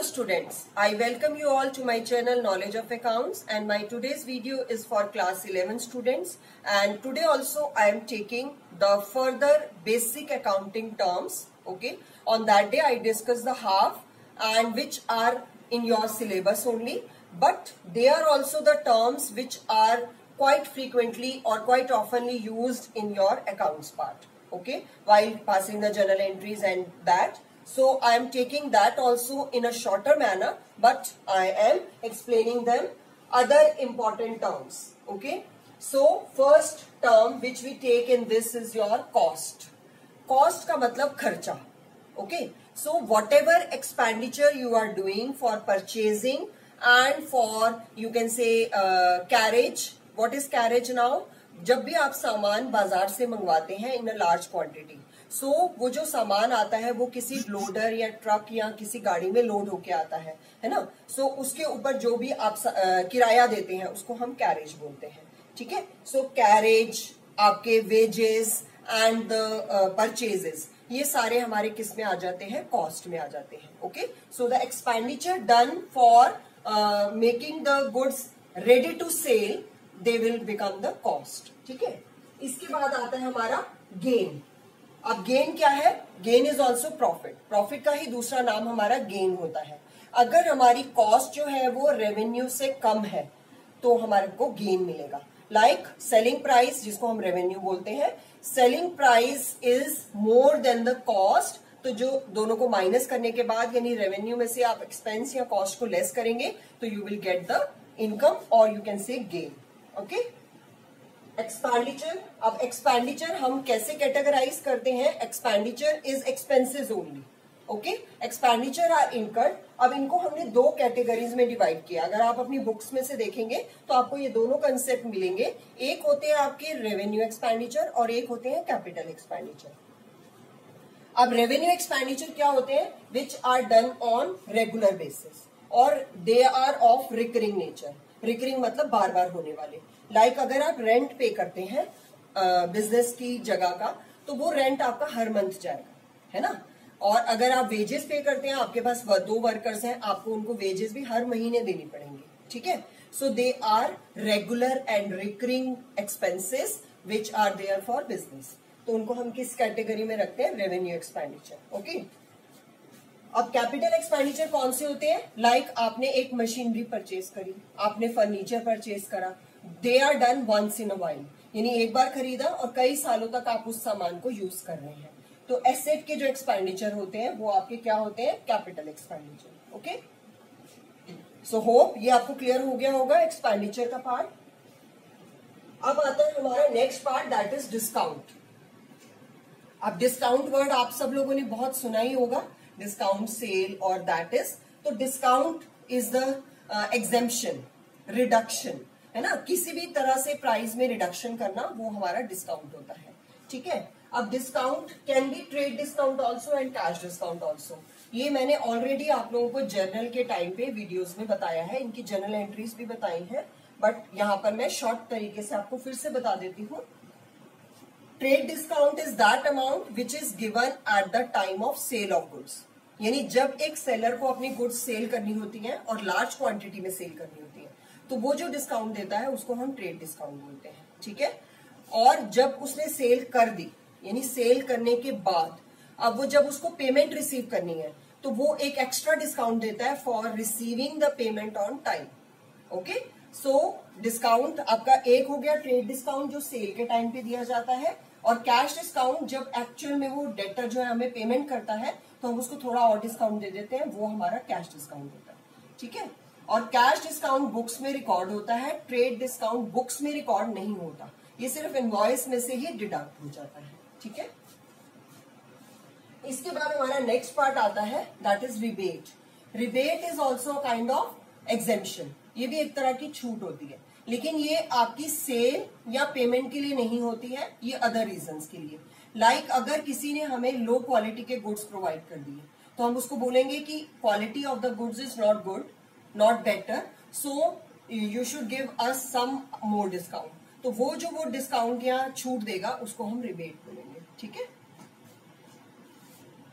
students, I welcome you all to my channel Knowledge of Accounts, and my today's video is for class 11 students, and today also I am taking the further basic accounting terms. Okay, on that day I discussed the half and which are in your syllabus only, but they are also the terms which are quite frequently or quite oftenly used in your accounts part. Okay, while passing the journal entries and that. So I am taking that also in a shorter manner, but I am explaining them other important terms. Okay. So first term which we take in this is your cost. Cost का मतलब खर्चा. Okay. So whatever expenditure you are doing for purchasing and for you can say carriage. What is carriage now? जब भी आप सामान बाजार से मंगवाते हैं इन अ लार्ज क्वांटिटी, सो वो जो सामान आता है वो किसी लोडर या ट्रक या किसी गाड़ी में लोड होके आता है ना. सो उसके ऊपर जो भी आप किराया देते हैं उसको हम कैरेज बोलते हैं. ठीक है. सो कैरेज, आपके वेजेस एंड द परचेजेस, ये सारे हमारे किस में आ जाते हैं? कॉस्ट में आ जाते हैं. Okay. So the expenditure done for making the goods ready to sell, they will become the cost. ठीक है. इसके बाद आता है हमारा गेन. अब गेन क्या है? Gain is also profit. Profit का ही दूसरा नाम हमारा गेन होता है. अगर हमारी कॉस्ट जो है वो रेवेन्यू से कम है तो हमारे को गेन मिलेगा. लाइक सेलिंग प्राइस, जिसको हम रेवेन्यू बोलते हैं, selling price is more than the cost. तो जो दोनों को माइनस करने के बाद यानी रेवेन्यू में से आप एक्सपेंस या कॉस्ट को लेस करेंगे तो you will get the income और you can say gain. Okay. Expenditure. अब एक्सपेंडिचर हम कैसे कैटेगराइज करते हैं? Expenditure is expenses only. Okay. Expenditure are incurred. अब इनको हमने दो कैटेगरीज में डिवाइड किया. अगर आप अपनी बुक्स में से देखेंगे तो आपको ये दोनों कंसेप्ट मिलेंगे. एक होते हैं आपके रेवेन्यू एक्सपेंडिचर और एक होते हैं कैपिटल एक्सपेंडिचर. अब रेवेन्यू एक्सपेंडिचर क्या होते हैं? Which are done on regular basis और they are of recurring nature. Recurring मतलब बार बार होने वाले. लाइक अगर आप रेंट पे करते हैं बिजनेस की जगह का, तो वो रेंट आपका हर मंथ जाएगा, है ना. और अगर आप वेजेस पे करते हैं, आपके पास दो वर्कर्स हैं, आपको उनको वेजेस भी हर महीने देनी पड़ेंगे. ठीक है. So they are regular and recurring expenses which are there for business. तो उनको हम किस कैटेगरी में रखते हैं? Revenue expenditure. ओके. अब कैपिटल एक्सपेंडिचर कौन से होते हैं? लाइक आपने एक मशीनरी परचेज करी, आपने फर्नीचर परचेज करा, they are done once in a while, यानी एक बार खरीदा और कई सालों तक आप उस सामान को यूज कर रहे हैं. तो एसेट के जो एक्सपेंडिचर होते हैं वो आपके क्या होते हैं? Capital expenditure. Okay. So hope ये आपको क्लियर हो गया होगा एक्सपेंडिचर का पार्ट. अब आता है हमारा next part, that is discount. अब डिस्काउंट वर्ड आप सब लोगों ने बहुत सुना ही होगा, डिस्काउंट, सेल और दैट इज. तो discount is the exemption, reduction, है ना. किसी भी तरह से प्राइस में रिडक्शन करना वो हमारा डिस्काउंट होता है. ठीक है. अब discount can be trade discount also and cash discount also. ये मैंने ऑलरेडी आप लोगों को जर्नल के टाइम पे वीडियोस में बताया है, इनकी जर्नल एंट्रीज भी बताई है, बट यहाँ पर मैं शॉर्ट तरीके से आपको फिर से बता देती हूँ. Trade discount is that amount which is given at the time of sale of goods. यानी जब एक सेलर को अपनी गुड्स सेल करनी होती है और लार्ज क्वांटिटी में सेल करनी होती है, तो वो जो डिस्काउंट देता है उसको हम ट्रेड डिस्काउंट बोलते हैं. ठीक है. और जब उसने सेल कर दी, यानी सेल करने के बाद अब वो जब उसको पेमेंट रिसीव करनी है तो वो एक एक्स्ट्रा डिस्काउंट देता है for receiving the payment on time. Okay. So discount आपका एक हो गया ट्रेड डिस्काउंट जो सेल के टाइम पे दिया जाता है, और कैश डिस्काउंट जब एक्चुअल में वो डेटर जो है हमें पेमेंट करता है तो हम उसको थोड़ा और डिस्काउंट दे देते हैं, वो हमारा कैश डिस्काउंट होता है. ठीक है. और कैश डिस्काउंट बुक्स में रिकॉर्ड होता है, ट्रेड डिस्काउंट बुक्स में रिकॉर्ड नहीं होता, ये सिर्फ इनवॉइस में से ही डिडक्ट हो जाता है. ठीक है. इसके बाद हमारा नेक्स्ट पार्ट आता है, that is rebate. Rebate is also kind of exemption. ये भी एक तरह की छूट होती है, लेकिन ये आपकी सेल या पेमेंट के लिए नहीं होती है, ये अदर रीजंस के लिए. लाइक अगर किसी ने हमें लो क्वालिटी के गुड्स प्रोवाइड कर दिए तो हम उसको बोलेंगे कि quality of the goods is not good, not better, so you should give us some more discount. तो वो डिस्काउंट या छूट देगा उसको हम रिबेट बोलेंगे. ठीक है.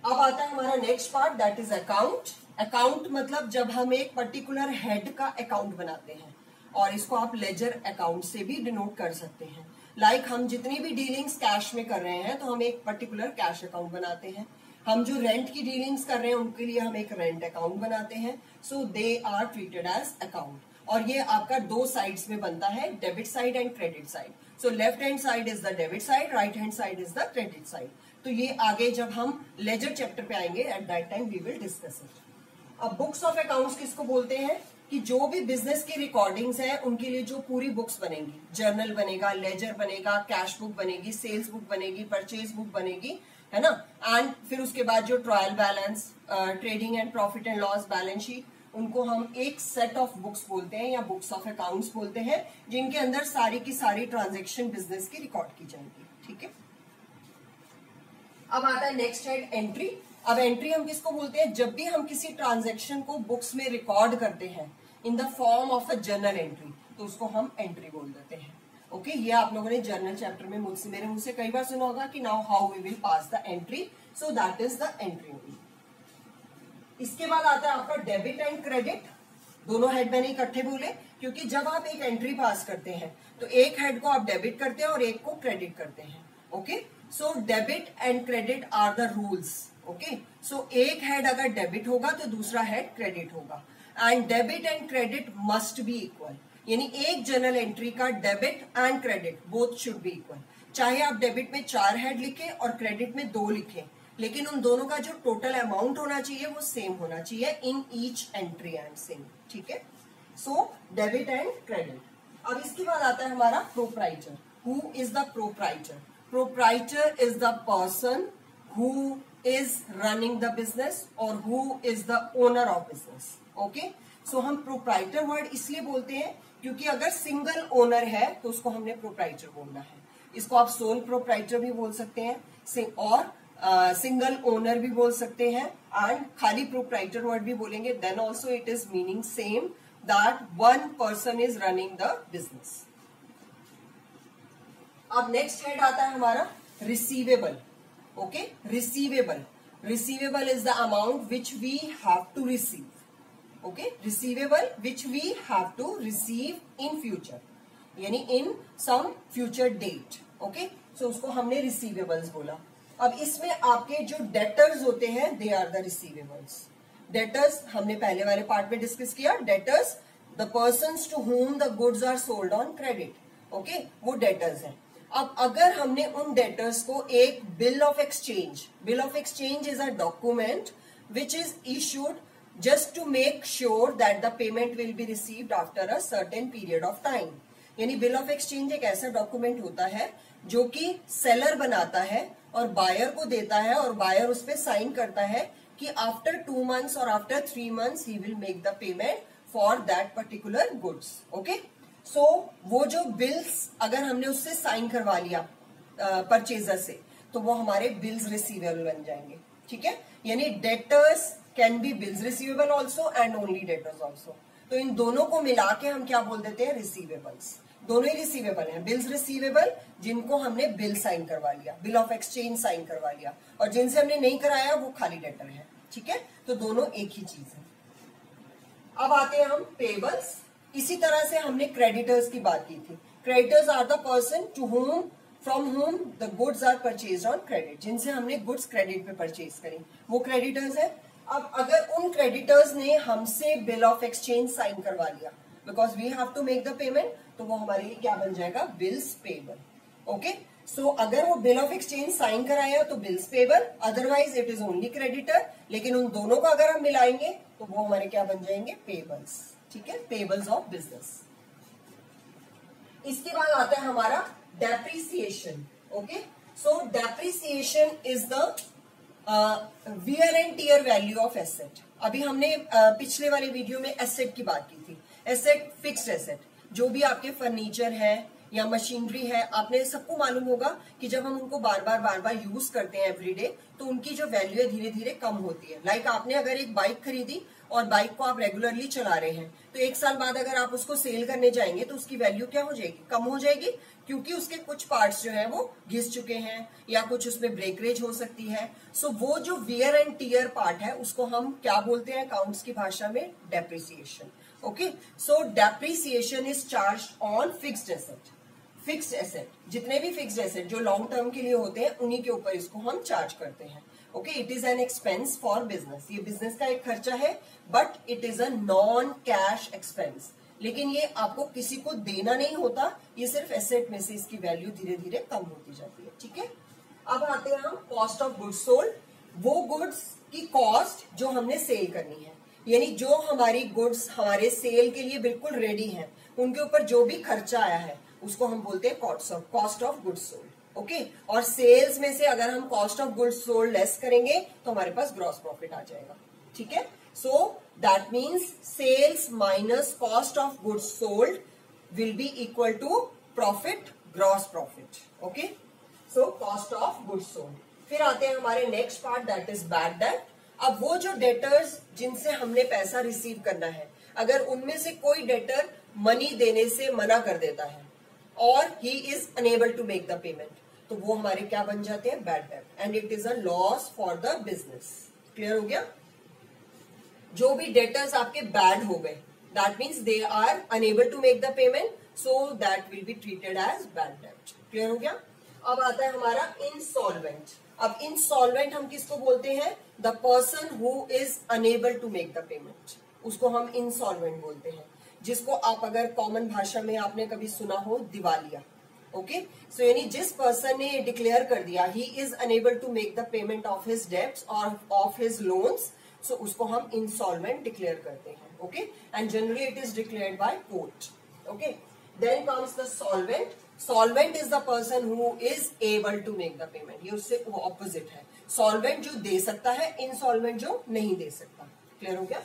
अब आता है हमारा next part, that is account. Account मतलब जब हम एक पर्टिकुलर हेड का अकाउंट बनाते हैं, और इसको आप लेजर अकाउंट से भी डिनोट कर सकते हैं। लाइक हम जितनी भी डीलिंग्स कैश में कर रहे हैं तो हम एक पर्टिकुलर कैश अकाउंट बनाते हैं। हम जो रेंट की डीलिंग्स कर रहे हैं उनके लिए हम एक रेंट अकाउंट बनाते हैं। So they are treated as account, और ये आपका दो साइड्स में बनता है, debit side and credit side. So left hand side is the debit side, right hand side is the credit side. तो ये आगे जब हम लेजर चैप्टर पे आएंगे at that time we will discuss it. अब बुक्स ऑफ अकाउंट्स किसको बोलते हैं? कि जो भी बिजनेस की रिकॉर्डिंग्स है उनके लिए जो पूरी बुक्स बनेंगी, जर्नल बनेगा, लेजर बनेगा, कैश बुक बनेगी, सेल्स बुक बनेगी, परचेज बुक बनेगी, है ना। एंड फिर उसके बाद जो trial balance, trading and profit and loss balance sheet, उनको हम एक सेट ऑफ बुक्स बोलते हैं या बुक्स ऑफ अकाउंट्स बोलते हैं, जिनके अंदर सारी की सारी ट्रांजेक्शन बिजनेस की रिकॉर्ड की जाएंगी। ठीक है। अब आता है नेक्स्ट हेड, एंट्री। अब एंट्री हम किसको बोलते हैं? जब भी हम किसी ट्रांजैक्शन को बुक्स में रिकॉर्ड करते हैं in the form of a journal entry, तो उसको हम एंट्री बोल देते हैं। ओके, ये आप लोगों ने जर्नल चैप्टर में मुझसे, मेरे मुंह से कई बार सुना होगा कि now how we will pass the entry, so that is the entry only. इसके बाद आता है आपका डेबिट एंड क्रेडिट। दोनों हेड मैंने इकट्ठे बोले क्योंकि जब आप एक एंट्री पास करते हैं तो एक हेड को आप डेबिट करते हैं और एक को क्रेडिट करते हैं। Okay, so debit and credit are the rules. Okay, so एक हेड अगर डेबिट होगा तो दूसरा हेड क्रेडिट होगा, and debit and credit must be equal. यानी एक जर्नल एंट्री का debit and credit both should be equal. चाहे आप डेबिट में 4 हेड लिखें और क्रेडिट में 2 लिखें, लेकिन उन दोनों का जो टोटल अमाउंट होना चाहिए वो सेम होना चाहिए in each entry and same. ठीक है, सो डेबिट एंड क्रेडिट। अब इसके बाद आता है हमारा proprietor. Who is the proprietor? Proprietor is the person who is running the business और who is the owner of business. Okay, so हम प्रोप्राइटर वर्ड इसलिए बोलते हैं क्योंकि अगर सिंगल ओनर है तो उसको हमने प्रोप्राइटर बोलना है। इसको आप सोल प्रोप्राइटर भी बोल सकते हैं और सिंगल ओनर भी बोल सकते हैं, एंड खाली प्रोप्राइटर वर्ड भी बोलेंगे, then also it is meaning same, that one person is running the business. अब नेक्स्ट हेड आता है हमारा receivable. Okay, receivable is the amount which we have to receive. Okay, receivable which we have to receive in future, यानी in some future date. Okay, so उसको हमने receivables बोला। अब इसमें आपके जो डेटर्स होते हैं they are the receivables. Debtors हमने पहले वाले पार्ट में डिस्कस किया। Debtors the persons to whom the goods are sold on credit. Okay, वो डेटर्स हैं। अब अगर हमने उन डेटर्स को एक bill of exchange is a document which is issued just to make sure that the payment will be received after a certain period of time। यानी bill of exchange एक ऐसा डॉक्यूमेंट होता है जो कि सेलर बनाता है और बायर को देता है, और बायर उस पर साइन करता है कि आफ्टर 2 months और after 3 months he will make the payment for that particular goods. Okay, so वो जो बिल्स अगर हमने उससे साइन करवा लिया परचेजर से, तो वो हमारे बिल्स रिसीवेबल बन जाएंगे। ठीक है, यानी debtors can be bills receivable also and only debtors also. तो इन दोनों को मिला के हम क्या बोल देते हैं? रिसीवेबल्स। दोनों ही रिसीवेबल हैं, बिल्स रिसीवेबल जिनको हमने बिल साइन करवा लिया, बिल ऑफ एक्सचेंज साइन करवा लिया, और जिनसे हमने नहीं कराया वो खाली डेटर है। ठीक है, तो दोनों एक ही चीज है। अब आते हैं हम पेबल्स। इसी तरह से हमने क्रेडिटर्स की बात की थी। Creditors are the person to whom from whom the goods are purchase on credit, जिनसे हमने गुड्स क्रेडिट पे परचेज करी, वो क्रेडिटर्स है। अब अगर उन क्रेडिटर्स ने हमसे बिल ऑफ एक्सचेंज साइन करवा लिया because we have to make the payment, तो वो हमारे लिए क्या बन जाएगा? Bills payable. ओके, सो अगर वो बिल ऑफ एक्सचेंज साइन कराया तो bills payable, otherwise it is only creditor. लेकिन उन दोनों को अगर हम मिलाएंगे तो वो हमारे क्या बन जाएंगे? पेबल्स। ठीक है, पेबल्स ऑफ बिजनेस। इसके बाद आता है हमारा depreciation. Okay, so depreciation is the wear and tear value of asset. अभी हमने पिछले वाले वीडियो में एसेट की बात की थी। एसेट फिक्स्ड एसेट, जो भी आपके फर्नीचर है या मशीनरी है, आपने सबको मालूम होगा कि जब हम उनको बार बार यूज करते हैं एवरीडे तो उनकी जो वैल्यू है धीरे धीरे कम होती है। लाइक आपने अगर एक बाइक खरीदी और बाइक को आप रेगुलरली चला रहे हैं तो 1 साल बाद अगर आप उसको सेल करने जाएंगे तो उसकी वैल्यू क्या हो जाएगी, कम हो जाएगी, क्योंकि उसके कुछ पार्ट्स जो है वो घिस चुके हैं या कुछ उसमें ब्रेकरेज हो सकती है। सो वो जो वियर एंड टियर पार्ट है उसको हम क्या बोलते हैं अकाउंट्स की भाषा में, depreciation. Okay, so depreciation is charge on fixed asset. Fixed asset, जितने भी फिक्स्ड एसेट जो लॉन्ग टर्म के लिए होते हैं उन्हीं के ऊपर इसको हम चार्ज करते हैं। Okay, it is an expense for business, ये बिजनेस का एक खर्चा है but it is a non cash expense. लेकिन ये आपको किसी को देना नहीं होता, ये सिर्फ एसेट में से इसकी वैल्यू धीरे धीरे कम होती जाती है। ठीक है, अब आते हैं हम कॉस्ट ऑफ गुड्स सोल्ड। वो गुड्स की कॉस्ट जो हमने सेल करनी है, यानी जो हमारी गुड्स हमारे सेल के लिए बिल्कुल रेडी हैं, उनके ऊपर जो भी खर्चा आया है उसको हम बोलते हैं cost of goods sold. Okay, और सेल्स में से अगर हम cost of goods sold less करेंगे तो हमारे पास ग्रॉस प्रॉफिट आ जाएगा। ठीक है, so that means sales minus cost of goods sold will be equal to profit, gross profit. Okay, so cost of goods sold. फिर आते हैं हमारे next part, that is bad debt. अब वो जो डेटर्स जिनसे हमने पैसा रिसीव करना है, अगर उनमें से कोई डेटर मनी देने से मना कर देता है और he is unable to make the payment, तो वो हमारे क्या बन जाते हैं, bad debt, and it is a loss for the business. Clear हो गया? जो भी डेटर्स आपके बैड हो गए, that means they are unable to make the payment, so that will be treated as bad debt. Clear हो गया? अब आता है हमारा इंसॉल्वेंट। अब इंसॉल्वेंट हम किसको बोलते हैं, the person who is unable to make the payment, उसको हम इंसॉल्वेंट बोलते हैं। जिसको आप अगर कॉमन भाषा में आपने कभी सुना हो, दिवालिया। ओके, सो यानी जिस पर्सन ने डिक्लेयर कर दिया he is unable to make the payment of his debts और ऑफ हिज लोन्स, सो उसको हम इंसॉल्वेंट डिक्लेयर करते हैं। Okay, and generally it is declared by court. Okay, then comes the solvent. Solvent is the person who is able to make the payment, ये उससे opposite है। Solvent जो दे सकता है, इंसॉल्वेंट जो नहीं दे सकता। क्लियर हो गया?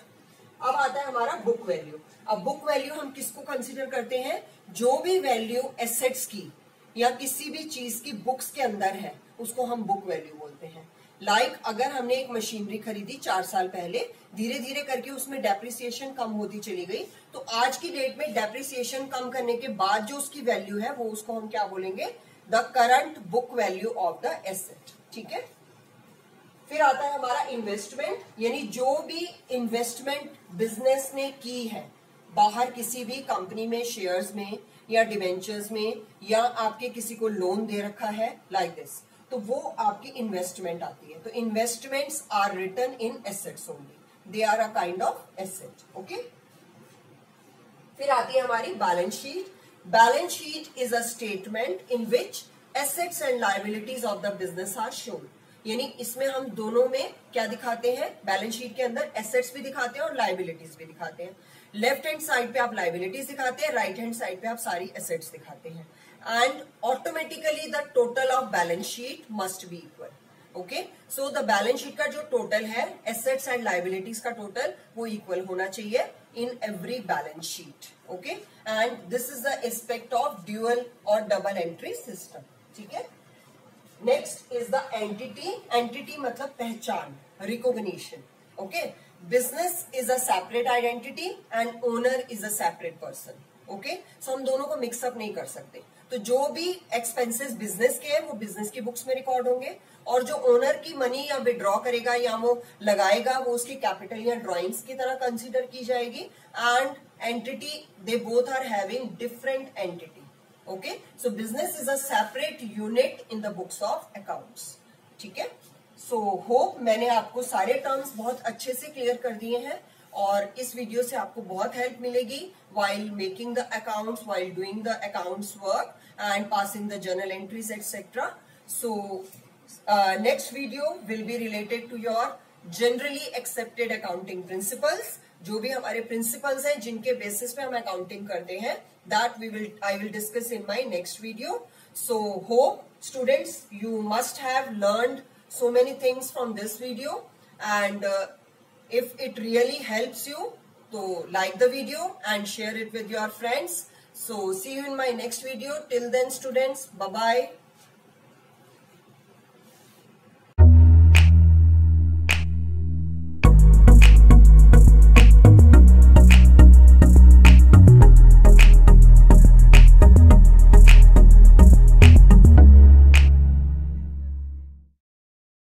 अब आता है हमारा बुक वैल्यू। अब बुक वैल्यू हम किसको कंसीडर करते हैं, जो भी वैल्यू एसेट्स की या किसी भी चीज की बुक्स के अंदर है उसको हम बुक वैल्यू बोलते हैं। लाइक अगर हमने एक मशीनरी खरीदी 4 साल पहले, धीरे धीरे करके उसमें डेप्रिसिएशन कम होती चली गई, तो आज की डेट में डेप्रिसिएशन कम करने के बाद जो उसकी वैल्यू है वो उसको हम क्या बोलेंगे, the current book value of the asset. ठीक है, फिर आता है हमारा इन्वेस्टमेंट, यानी जो भी इन्वेस्टमेंट बिजनेस ने की है बाहर किसी भी कंपनी में, शेयर्स में या डिवेंचर्स में, या आपके किसी को लोन दे रखा है लाइक दिस, तो वो आपकी इन्वेस्टमेंट आती है। तो investments are written in assets only, they are a kind of asset. Okay, फिर आती है हमारी balance sheet. Balance sheet is a statement in which assets and liabilities of the business are shown, यानी इसमें हम दोनों में क्या दिखाते हैं, बैलेंस शीट के अंदर एसेट्स भी दिखाते हैं और लायबिलिटीज भी दिखाते हैं। लेफ्ट हैंड साइड पे आप लायबिलिटीज दिखाते हैं, राइट हैंड साइड पे आप सारी एसेट्स दिखाते हैं, and automatically the total of balance sheet must be equal. Okay, so the balance sheet का जो टोटल है एसेट्स एंड लायबिलिटीज का टोटल, वो इक्वल होना चाहिए in every balance sheet. Okay, and this is the aspect of dual और double entry system. ठीक है, next is the entity. Entity मतलब पहचान, recognition. Okay, business is a separate identity and owner is a separate person. Okay, so हम दोनों को mix up नहीं कर सकते। तो जो भी एक्सपेंसेस बिजनेस के हैं वो बिजनेस की बुक्स में रिकॉर्ड होंगे, और जो ओनर की मनी या विड्रॉ करेगा या वो लगाएगा वो उसकी कैपिटल या ड्रॉइंग्स की तरह कंसीडर की जाएगी। And entity, they both are having different entity. Okay, so business is a separate unit in the books of accounts. ठीक है, सो होप मैंने आपको सारे टर्म्स बहुत अच्छे से क्लियर कर दिए हैं, और इस वीडियो से आपको बहुत हेल्प मिलेगी while making the accounts, while doing the accounts work and passing the journal entries etc. So next video will be related to your generally accepted accounting principles. जो भी हमारे principles हैं जिनके basis पे हम accounting करते हैं, that I will discuss in my next video. So hope students you must have learned so many things from this video, and if it really helps you, so like the video and share it with your friends. So see you in my next video. Till then students, bye bye.